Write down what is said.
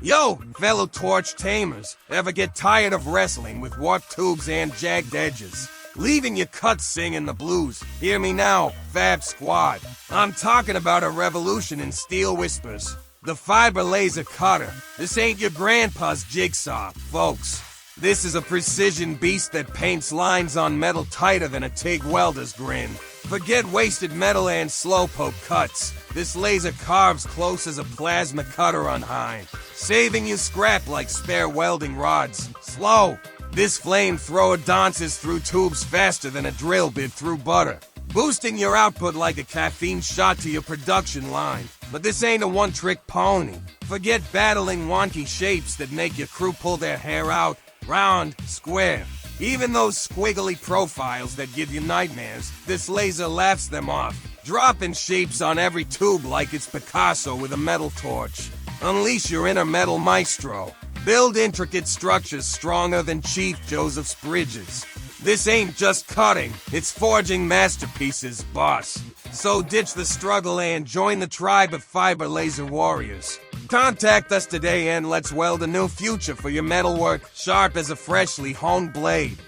Yo, fellow torch tamers, ever get tired of wrestling with warped tubes and jagged edges? Leaving your cuts singing the blues. Hear me now, Fab Squad. I'm talking about a revolution in steel whispers. The fiber laser cutter. This ain't your grandpa's jigsaw, folks. This is a precision beast that paints lines on metal tighter than a TIG welder's grin. Forget wasted metal and slowpoke cuts. This laser carves close as a plasma cutter on high, saving you scrap like spare welding rods. Slow. This flamethrower dances through tubes faster than a drill bit through butter, boosting your output like a caffeine shot to your production line. But this ain't a one-trick pony. Forget battling wonky shapes that make your crew pull their hair out, round, square. Even those squiggly profiles that give you nightmares, this laser laughs them off, dropping shapes on every tube like it's Picasso with a metal torch. Unleash your inner metal maestro. Build intricate structures stronger than Chief Joseph's bridges. This ain't just cutting, it's forging masterpieces, boss. So ditch the struggle and join the tribe of fiber laser warriors. Contact us today and let's weld a new future for your metalwork, sharp as a freshly honed blade.